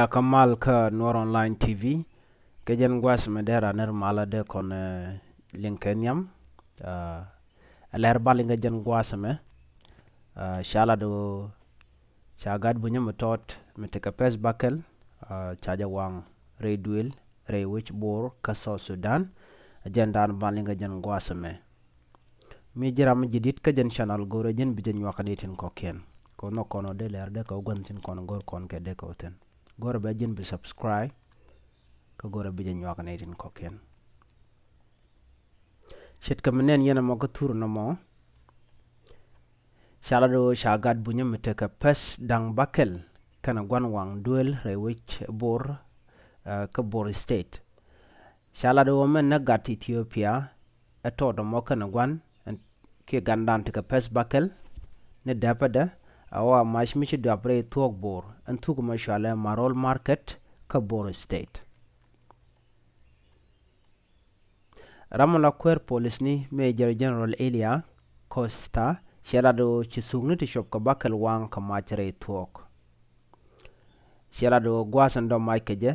Ya kamal ka Nuer online TV kejen gwas medera ner mala de kon linkenyam Läär balinga jen gwas me shala do chagad bunya metot meteka pes bakel chaja wang re duel re wich boor ka South Sudan ajendan balinga jen gwas me mi jiram jidit ka jen channel gore jen bijen wakanitin koken kono kono de Läär de ko gwantin kono gor kon ke de ko ten gore be jen bi subscribe ka gore bijen wakanitin koken shit kamenen yena mo ko tur no mo shala do shagad bunya meteka pes dang bakel kana gwan wang duel re wich boor ka boor state shala do men na gat ethiopia ato do mo kana gwan ke gandan tika pes bakel ne dapada awa mashmichi dapre thok boor an thuk ma shala marol market ka boor state ramala kwer police ni major general elia costa shala do chisugni ti shop ka bakel wang ka machre thok shala do gwasan do maikeje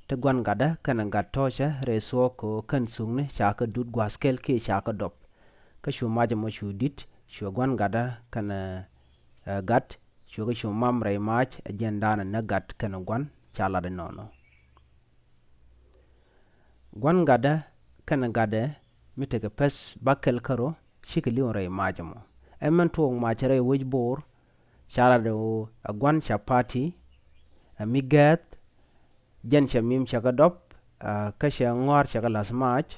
te gwan gada kana gatosha reso ko kan sugni chaka dud gwaskel ke chaka dop ka shu maje mo shu dit shu gwan gada kana gat shu ga shu mamre mach ajendana na gat kana gwan chala de nono gwan gada kana gada miteke pes bakel karo shikili ore maje mo emman to machere wij boor chala do gwan chapati migat jen shamim chaka dop ka sha ngwar chaka lasmach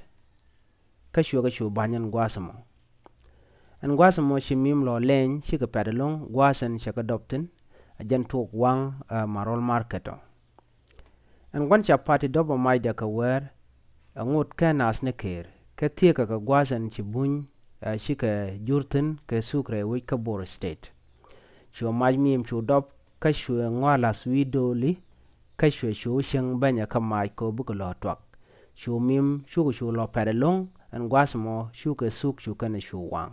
ka shu banyan gwasamo en gwasamo shimim lo len shika pedalong gwasan chaka doptin jen tok wang marol marketo en gwan chapati dobo mai da ka wer ngot ka nas ne ker ka tieka ka gwasan chibuny shika jurtin ka sukre wik ka boor state shu maj mim shu dop ka shu ngwala swidoli ka shu sheng banya ka maj ko buka lo twak shu mim shu lo pedalong en gwasamo shu ka suk shu kana shu wang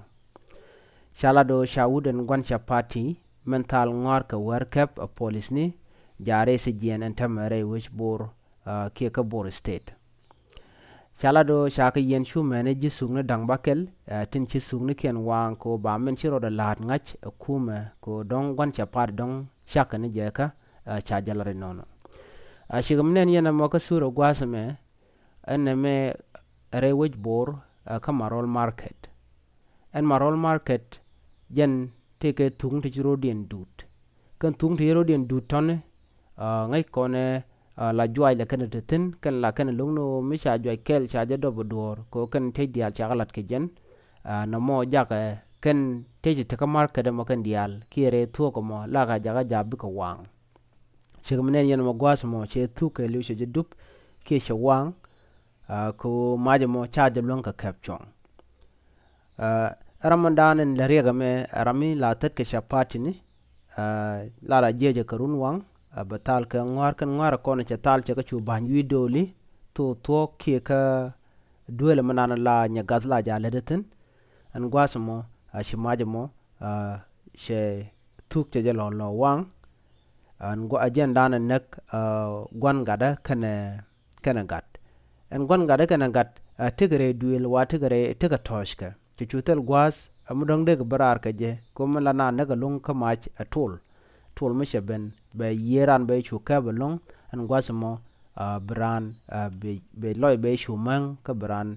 shala do shawuden gwan chapati mental ngwar ka werkep a police ni jare se jien en tamare wich boor ke ka boor state shala do shaka yen shu mene ji sungne dang bakel tin chi sungne ken wang ko ba men chiro da lat ngach kuma ko dong gwan chapati dong shaka ni jeka cha jalare nono shigamnen yana mo ka suro gwasame eneme re wich boor ka marol market en marol market jen teke tung te jiro dien dut kan tung te jiro dien dut tonne ngai kone la juai la kan te tin kan la kan lungno mi sha juai kel sha ja dobo dor ko kan te dial cha galat ke jen na mo ja ka kan te te ka market mo kan dial kire to ko mo la ga ja ga ja bi ko wang shigmenen yen mo gwas mo che tu ke lu she dup ke she wang ko maje mo cha de lon ka kapchong ramadan en la rega me rami la tet ke shapati ni la la jeje karun wang batal ka ngwar ko ne tal che ka chu ban wi doli to ke ka duel manana la nya gazla ja ledetin an gwasmo shimaje mo she tuk che lo wang an go agenda na nek gwan gada kana gat en gwan gada kana gat tigre duel wa tigre tiga toshka chuchutel gwas amudong de barar ka je ko mala na naga lung ka mach atul tul mishaben be yeran be chuka belong an gwasmo bran be loy be shumang ka bran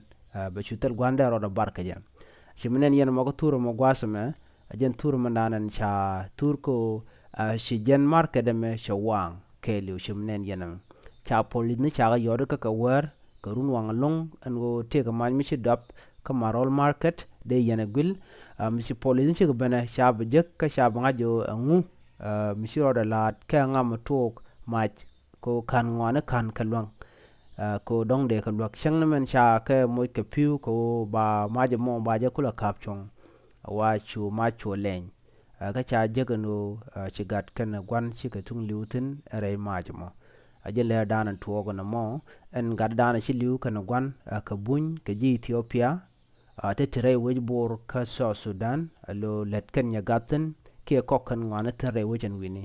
be chutel gwanda ro da barka je shimenen yen mo ko turo mo gwasme ajen turo mandanan cha turko shi jen market me shawang kelu shimnen yenang cha polini cha ga yor ka wer ka run wang long an go te ka man mi shi dap ka marol market de yana gul mi shi polini shi bana sha bjek ka sha banga jo ngu mi shi ro da lat ka ngam tok mach ko kan ngwana kan kalwang ko dong de ka lwak shang men sha ka moy ka piu ko ba maje mo ba je kula kapchong wa chu ma chu len ka cha jegano chigat kan gwan chika tung liutin re majmo ajele danan tuogo na mo en gadana chi liu kan gwan ka buny ka ji ethiopia te tere wij boor ka South Sudan lo let kan ya gaten ke kokkan ngwana tere wijen wini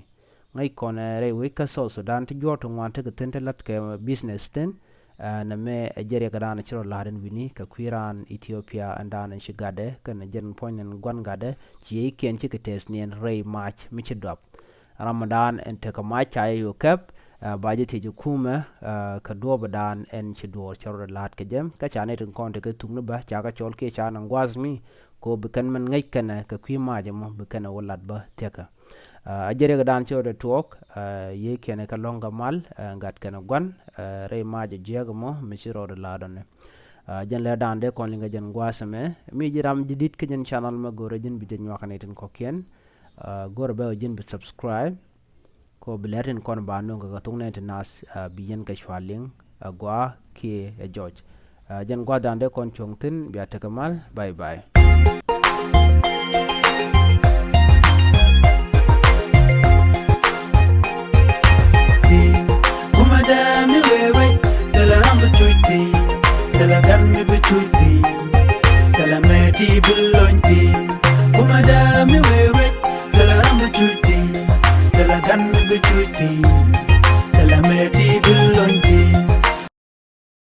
ngai kon re we ka so Sudan ti jor to wan te ten te lat ke business ten na me jere ga dan chiro laden wini ka kwiran Ethiopia andan shigade kan jen poinen gwan gade ji ken chi ke tes nien re match mi chi dop Ramadan en te ka match ay yo kep baje ti kuma ka do badan en chi do chiro lat ke jem ka chane tin kon te ke tungno ba cha ka chol ke cha nan gwazmi ko bekan man ngai kana ka kwi ma jamo bekan walat ba teka ajere ga dan chode tuok ye kene ka longa mal ngat kana gwan re maje jegmo misiro de ladone jen le dan de kon linga jen gwasame mi jiram jidit ke jen channel ma gore jen bi jen wakane tin ko ken gore be jen bi subscribe ko bilerin kon ba no ga tungne tin nas bi jen ka shwaling gwa ke George jen gwa dan de kon chongtin bi atakamal bye bye Madame wewe tell her I'm between tell her got me between tell her me